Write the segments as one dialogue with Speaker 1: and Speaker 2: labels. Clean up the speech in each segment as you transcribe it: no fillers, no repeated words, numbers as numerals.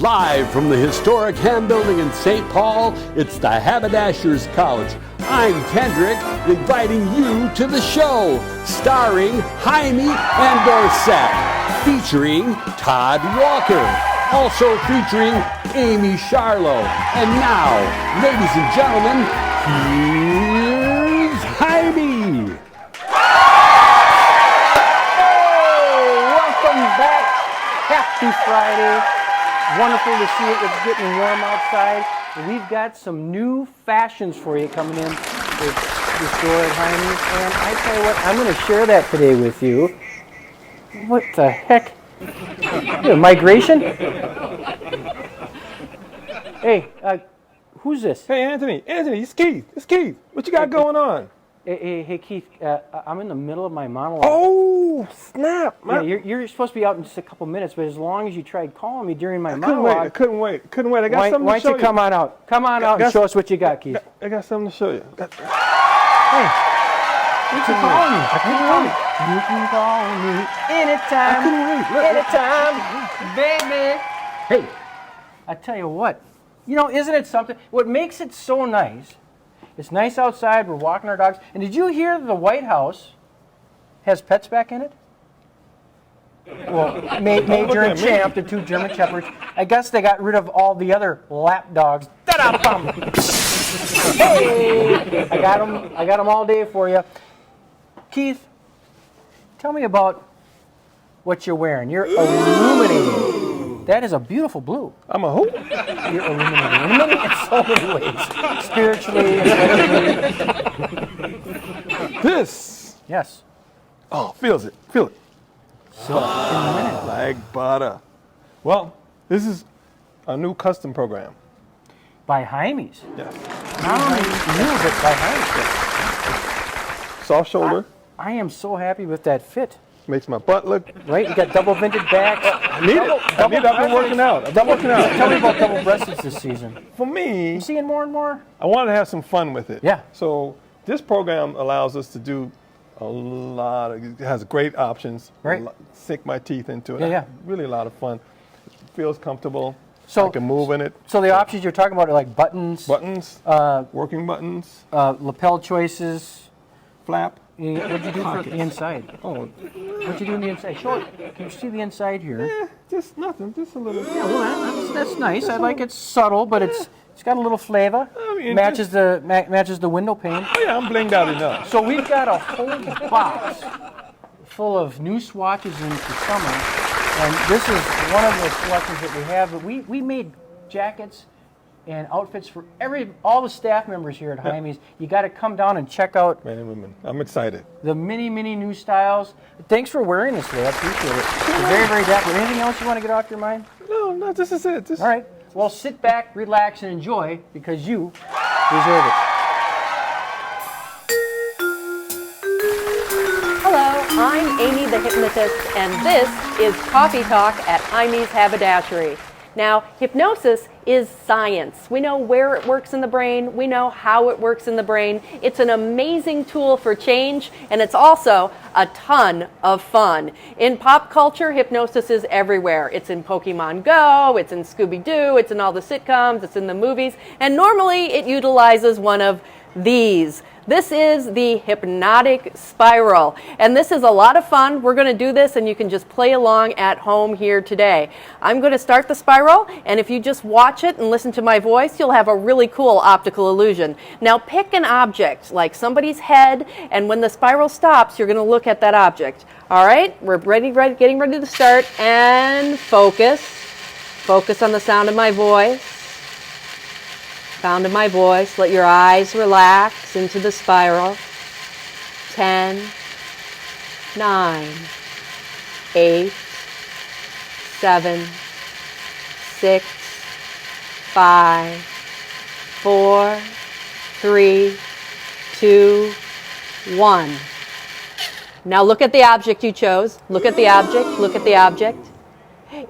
Speaker 1: Live from the historic Ham Building in St. Paul, it's the Haberdasher's Couch. I'm Kendrick, inviting you to the show, starring Jaime and Dorset, featuring Todd Walker, also featuring Amye Scharlau. And now, ladies and gentlemen, here's Jaime.
Speaker 2: Back. Happy Friday. Wonderful to see it. It's getting warm outside. And we've got some new fashions for you coming in to the store at Jaime's. And I tell you what, I'm going to share that today with you. What the heck? Migration? Hey, who's this?
Speaker 3: Hey, Anthony, it's Keith. It's Keith. What you got going on?
Speaker 2: Hey, Keith, I'm in the middle of my monologue.
Speaker 3: Oh, snap.
Speaker 2: Yeah, you're supposed to be out in just a couple minutes, but as long as you tried calling me during my
Speaker 3: monologue.
Speaker 2: monologue.
Speaker 3: I couldn't wait. I got something to show you.
Speaker 2: Why don't you come on out? Come on out and show us what you got, Keith.
Speaker 3: I got something to show you.
Speaker 2: Hey, you can call me. You can call me anytime. Anytime, baby. Hey, I tell you what. Isn't it something? What makes it so nice, it's nice outside, we're walking our dogs. And did you hear the White House has pets back in it? Well, Major and Champ, the two German Shepherds. I guess they got rid of all the other lap dogs. Ta-da-bum! Hey! I got them all day for you. Keith, tell me about what you're wearing. You're illuminating. That is a beautiful blue.
Speaker 3: I'm a who?
Speaker 2: You're illuminating in so many ways. Spiritually.
Speaker 3: This.
Speaker 2: Yes.
Speaker 3: Oh, feel it.
Speaker 2: So, in a minute.
Speaker 3: Like butter. Well, this is a new custom program.
Speaker 2: By Jaime's.
Speaker 3: Yes.
Speaker 2: Not only new, but by Jaime's.
Speaker 3: Soft shoulder.
Speaker 2: I am so happy with that fit.
Speaker 3: Makes my butt look.
Speaker 2: Right? You got double vented backs.
Speaker 3: I need it. I've been working out.
Speaker 2: Tell me about double breasted this season.
Speaker 3: For me,
Speaker 2: You seeing more and more?
Speaker 3: I wanted to have some fun with it.
Speaker 2: Yeah.
Speaker 3: So this program allows us to do a lot of, it has great options.
Speaker 2: Right.
Speaker 3: Sink my teeth into it.
Speaker 2: Yeah.
Speaker 3: Really a lot of fun. It feels comfortable.
Speaker 2: So
Speaker 3: I can move in it.
Speaker 2: So the options you're talking about are like buttons.
Speaker 3: Working buttons.
Speaker 2: Lapel choices.
Speaker 3: Flap.
Speaker 2: What'd you do for the inside?
Speaker 3: Oh,
Speaker 2: What'd you do on the inside? Show it. Can you see the inside here?
Speaker 3: just nothing. Just a little.
Speaker 2: Yeah, well, that's nice. I like it subtle, but it's got a little flavor.
Speaker 3: I mean,
Speaker 2: matches the window pane.
Speaker 3: Oh yeah, I'm blinged out enough.
Speaker 2: So we've got a whole box full of new swatches into summer, and this is one of the selections that we have. But we made jackets and outfits for all the staff members here at Jaime's. You got to come down and check out
Speaker 3: Men and women, I'm excited.
Speaker 2: the many new styles. Thanks for wearing this today. I appreciate it. You're very, very dapper. Anything else you want to get off your mind?
Speaker 3: No, this is it.
Speaker 2: All right. Well, sit back, relax, and enjoy because you deserve it.
Speaker 4: Hello, I'm Amy the Hypnotist, and this is Coffee Talk at Amye's Haberdashery. Now, hypnosis is science. We know where it works in the brain. We know how it works in the brain. It's an amazing tool for change, and it's also a ton of fun. In pop culture, hypnosis is everywhere. It's in Pokemon Go, it's in Scooby-Doo, it's in all the sitcoms, it's in the movies, and normally it utilizes one of these. This is the hypnotic spiral, and this is a lot of fun. We're going to do this, and you can just play along at home here today. I'm going to start the spiral, and if you just watch it and listen to my voice, you'll have a really cool optical illusion. Now pick an object, like somebody's head, and when the spiral stops, you're going to look at that object. All right, we're getting ready to start, and focus. Focus on the sound of my voice. Sound of my voice. Let your eyes relax into the spiral. 10, 9, 8, 7, 6, 5, 4, 3, 2, 1. Now look at the object you chose. Look at the object. Look at the object.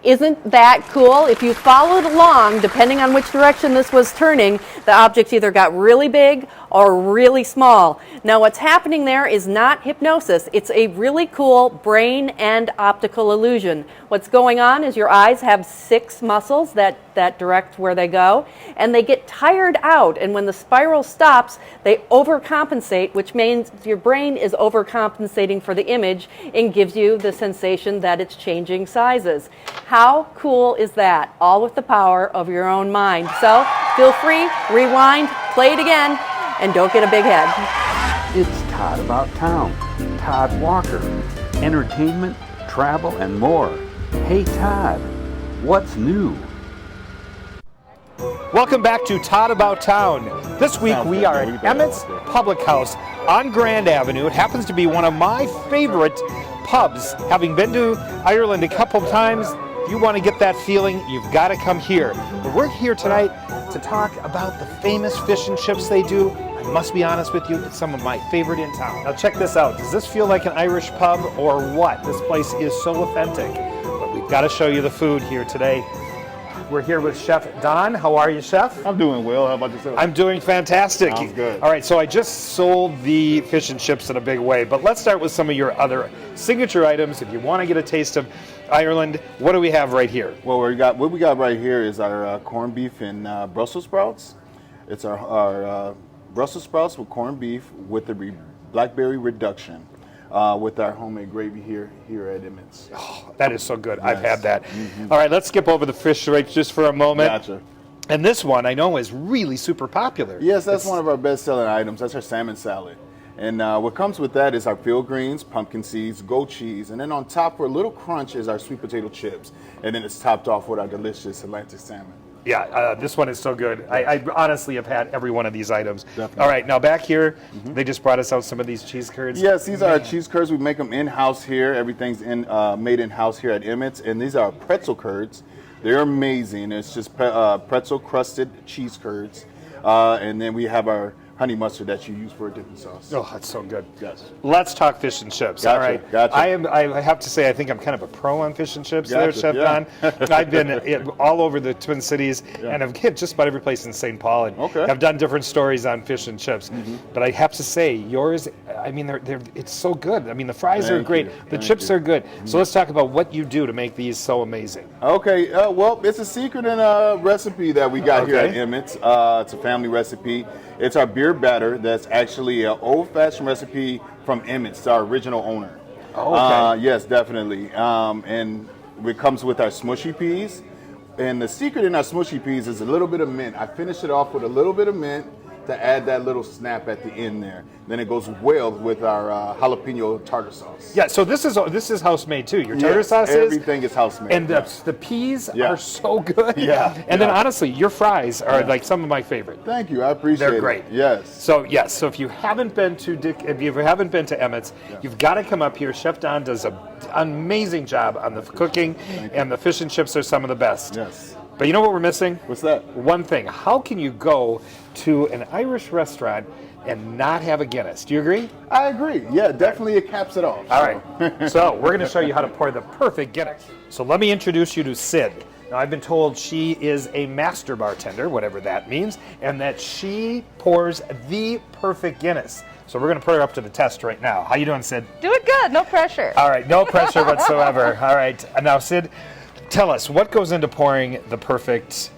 Speaker 4: Isn't that cool? If you followed along, depending on which direction this was turning, the objects either got really big or really small. Now what's happening there is not hypnosis. It's a really cool brain and optical illusion. What's going on is your eyes have 6 muscles that direct where they go, and they get tired out, and when the spiral stops, they overcompensate, which means your brain is overcompensating for the image and gives you the sensation that it's changing sizes. How cool is that? All with the power of your own mind. So feel free, rewind, play it again, and don't get a big head.
Speaker 1: It's Todd About Town, Todd Walker, entertainment, travel, and more. Hey Todd, what's new?
Speaker 5: Welcome back to Todd About Town. This week we are at Emmett's Public House on Grand Avenue. It happens to be one of my favorite pubs. Having been to Ireland a couple times, if you want to get that feeling, you've got to come here. But we're here tonight to talk about the famous fish and chips they do. I must be honest with you, it's some of my favorite in town. Now check this out. Does this feel like an Irish pub or what? This place is so authentic. But we've got to show you the food here today. We're here with Chef Don. How are you, Chef?
Speaker 6: I'm doing well. How about yourself?
Speaker 5: I'm doing fantastic.
Speaker 6: Sounds good.
Speaker 5: All right, so I just sold the fish and chips in a big way, but let's start with some of your other signature items. If you want to get a taste of Ireland, what do we have right here?
Speaker 6: Well, what we got right here is our corned beef and Brussels sprouts. It's our Brussels sprouts with corned beef with the blackberry reduction. With our homemade gravy here at Emmett's.
Speaker 5: Oh, that is so good. I've
Speaker 6: Yes.
Speaker 5: had that. All right, let's skip over the fish right just for a moment.
Speaker 6: Gotcha.
Speaker 5: And this one I know is really super popular.
Speaker 6: Yes, that's one of our best-selling items. That's our salmon salad. And what comes with that is our field greens, pumpkin seeds, goat cheese, and then on top for a little crunch is our sweet potato chips. And then it's topped off with our delicious Atlantic salmon.
Speaker 5: Yeah, this one is so good. I honestly have had every one of these items.
Speaker 6: Definitely.
Speaker 5: All right, now back here, they just brought us out some of these cheese curds.
Speaker 6: Yes, these are our cheese curds. We make them in-house here. Everything's made in-house here at Emmett's. And these are pretzel curds. They're amazing. It's just pretzel-crusted cheese curds. And then we have our honey mustard that you use for a dipping sauce.
Speaker 5: Oh, that's so good.
Speaker 6: Yes.
Speaker 5: Let's talk fish and chips.
Speaker 6: Gotcha,
Speaker 5: All right.
Speaker 6: gotcha.
Speaker 5: I have to say, I think I'm kind of a pro on fish and chips there,
Speaker 6: Gotcha,
Speaker 5: Chef
Speaker 6: yeah.
Speaker 5: Don. I've been all over the Twin Cities and I've hit just about every place in St. Paul. And
Speaker 6: Okay.
Speaker 5: I've done different stories on fish and chips. But I have to say, yours, I mean, it's so good. I mean, the fries are
Speaker 6: Thank
Speaker 5: great.
Speaker 6: you,
Speaker 5: The
Speaker 6: thank
Speaker 5: chips
Speaker 6: you.
Speaker 5: are good. So let's talk about what you do to make these so amazing.
Speaker 6: Okay, well, it's a secret in a recipe that we got here at
Speaker 5: Okay.
Speaker 6: Emmett's. It's a family recipe. It's our beer batter that's actually an old-fashioned recipe from Emmett's, our original owner.
Speaker 5: Oh, okay.
Speaker 6: Yes, definitely. And it comes with our smushy peas. And the secret in our smushy peas is a little bit of mint. I finish it off with a little bit of mint to add that little snap at the end there. Then it goes well with our jalapeno tartar sauce.
Speaker 5: Yeah, so this is house made too. Your tartar
Speaker 6: Yes,
Speaker 5: sauce is?
Speaker 6: everything is house made.
Speaker 5: And
Speaker 6: yes.
Speaker 5: the peas
Speaker 6: Yeah.
Speaker 5: are so good.
Speaker 6: Yeah,
Speaker 5: And then
Speaker 6: yeah.
Speaker 5: honestly, your fries are like some of my favorite.
Speaker 6: Thank you, I appreciate it.
Speaker 5: They're great.
Speaker 6: Yes.
Speaker 5: So so if you haven't been to Emmett's, you've got to come up here. Chef Don does an amazing job on the cooking, and the fish and chips are some of the best.
Speaker 6: Yes.
Speaker 5: But you know what we're missing?
Speaker 6: What's that?
Speaker 5: One thing. How can you go to an Irish restaurant and not have a Guinness? Do you agree?
Speaker 6: I agree. Yeah, definitely it caps it off.
Speaker 5: All right. So we're going to show you how to pour the perfect Guinness. So let me introduce you to Sid. Now, I've been told she is a master bartender, whatever that means, and that she pours the perfect Guinness. So we're going to put her up to the test right now. How you doing, Sid?
Speaker 7: Doing good, no pressure.
Speaker 5: All right, no pressure whatsoever. All right. Now, Sid, tell us, what goes into pouring the perfect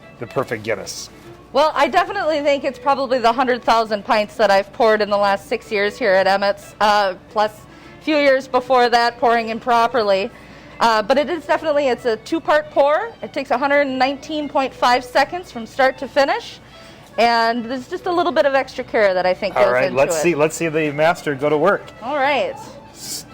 Speaker 5: Guinness?
Speaker 7: Well, I definitely think it's probably the 100,000 pints that I've poured in the last 6 years here at Emmett's, plus a few years before that pouring improperly. But it is definitely, it's a 2-part pour. It takes 119.5 seconds from start to finish. And there's just a little bit of extra care that I think goes
Speaker 5: All right,
Speaker 7: into
Speaker 5: let's
Speaker 7: it.
Speaker 5: see the master go to work.
Speaker 7: All right.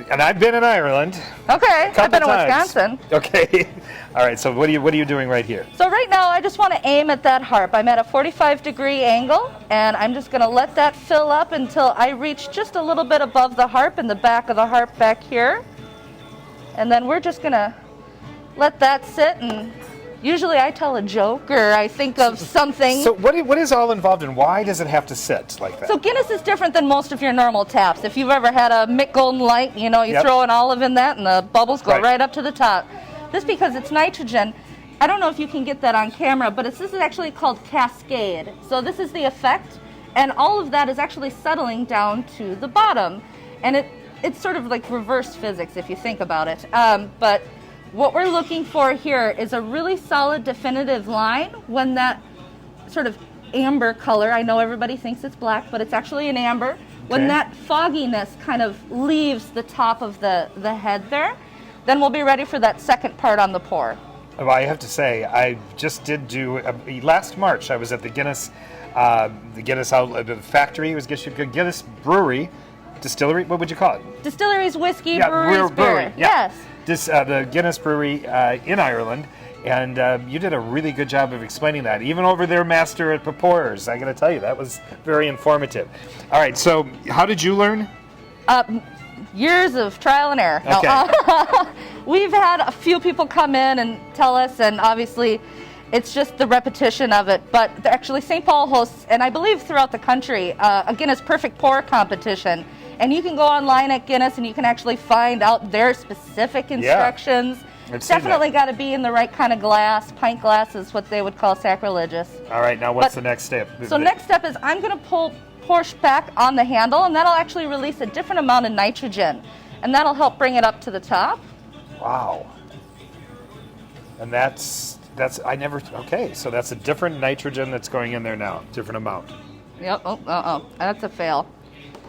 Speaker 5: And I've been in Ireland.
Speaker 7: Okay, I've been in
Speaker 5: times.
Speaker 7: Wisconsin.
Speaker 5: Okay. All right, so what are you doing right here?
Speaker 7: So right now I just want to aim at that harp. I'm at a 45-degree angle, and I'm just going to let that fill up until I reach just a little bit above the harp and the back of the harp back here. And then we're just going to let that sit, and usually I tell a joke or I think of something.
Speaker 5: So what is all involved in? Why does it have to sit like that?
Speaker 7: So Guinness is different than most of your normal taps. If you've ever had a Mick Golden Light, you
Speaker 5: Yep.
Speaker 7: throw an olive in that and the bubbles go
Speaker 5: Right.
Speaker 7: right up to the top. This because it's nitrogen. I don't know if you can get that on camera, but this is actually called cascade. So this is the effect, and all of that is actually settling down to the bottom. And it's sort of like reverse physics if you think about it. But what we're looking for here is a really solid definitive line when that sort of amber color, I know everybody thinks it's black, but it's actually an amber. When that fogginess kind of leaves the top of the head there, then we'll be ready for that second part on the pour.
Speaker 5: Well, I have to say, I just did do, last March, I was at the Guinness outlet, the factory, it was Guinness Brewery, Distillery, what would you call it?
Speaker 7: Distilleries, whiskey, breweries, beer.
Speaker 5: Yeah.
Speaker 7: Yes.
Speaker 5: The Guinness Brewery in Ireland, and you did a really good job of explaining that, even over their master at pourers. I got to tell you, that was very informative. All right, so how did you learn?
Speaker 7: Years of trial and error. No,
Speaker 5: Okay.
Speaker 7: We've had a few people come in and tell us, and obviously it's just the repetition of it. But actually St. Paul hosts, and I believe throughout the country, a Guinness Perfect Pour competition. And you can go online at Guinness and you can actually find out their specific instructions.
Speaker 5: Yeah, I've seen
Speaker 7: Definitely
Speaker 5: that.
Speaker 7: got to be in the right kind of glass. Pint glass is what they would call sacrilegious.
Speaker 5: All right, now what's the next step?
Speaker 7: So next step is I'm going to pour back on the handle, and that'll actually release a different amount of nitrogen, and that'll help bring it up to the top.
Speaker 5: Wow. And that's okay, so that's a different nitrogen that's going in there now, different amount.
Speaker 7: Yep. That's a fail.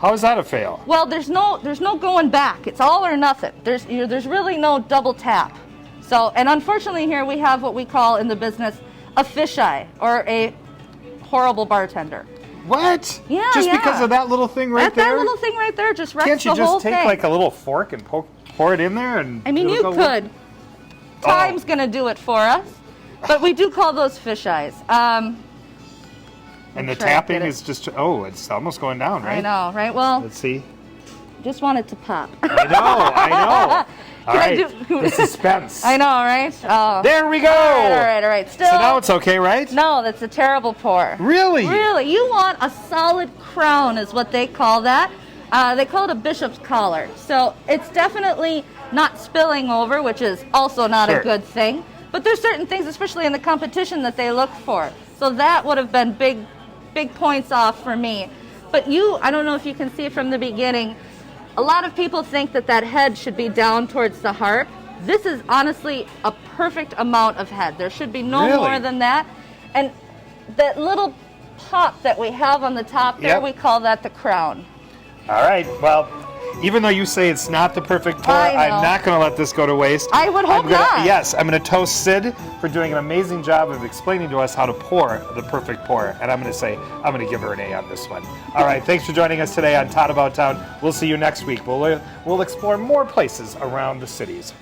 Speaker 5: How is that a fail?
Speaker 7: Well, there's no going back. It's all or nothing. There's really no double tap. So, and unfortunately here we have what we call in the business a fisheye, or a horrible bartender.
Speaker 5: What?
Speaker 7: Yeah,
Speaker 5: Just
Speaker 7: yeah.
Speaker 5: because of that little thing right there?
Speaker 7: That little thing right there just wrecks
Speaker 5: Can't you
Speaker 7: the whole
Speaker 5: just take
Speaker 7: thing.
Speaker 5: like a little fork and pour it in there? And
Speaker 7: I mean,
Speaker 5: it'll
Speaker 7: you
Speaker 5: go
Speaker 7: could. Time's going to do it for us. But we do call those fisheyes.
Speaker 5: And the
Speaker 7: try to
Speaker 5: tapping
Speaker 7: get it.
Speaker 5: is just, it's almost going down, right?
Speaker 7: I know, right? Well,
Speaker 5: Let's see.
Speaker 7: just want it to pop.
Speaker 5: I know. All
Speaker 7: Can I
Speaker 5: right,
Speaker 7: do-
Speaker 5: the suspense.
Speaker 7: I know, right? Oh.
Speaker 5: There we go.
Speaker 7: All right. Still.
Speaker 5: So now it's okay, right?
Speaker 7: No, that's a terrible pour.
Speaker 5: Really?
Speaker 7: Really. You want a solid crown is what they call that. They call it a bishop's collar. So it's definitely not spilling over, which is also not
Speaker 5: Sure.
Speaker 7: a good thing. But there's certain things, especially in the competition, that they look for. So that would have been big points off for me. But I don't know if you can see from the beginning, a lot of people think that head should be down towards the harp. This is honestly a perfect amount of head. There should be no
Speaker 5: Really?
Speaker 7: more than that. And that little pop that we have on the top there,
Speaker 5: Yep.
Speaker 7: we call that the crown.
Speaker 5: All right, well, even though you say it's not the perfect pour,
Speaker 7: I know.
Speaker 5: I'm not going to let this go to waste.
Speaker 7: I would hope not.
Speaker 5: Yes, I'm going to toast Sid for doing an amazing job of explaining to us how to pour the perfect pour. And I'm going to give her an A on this one. All right, thanks for joining us today on Todd About Town. We'll see you next week. We'll explore more places around the cities.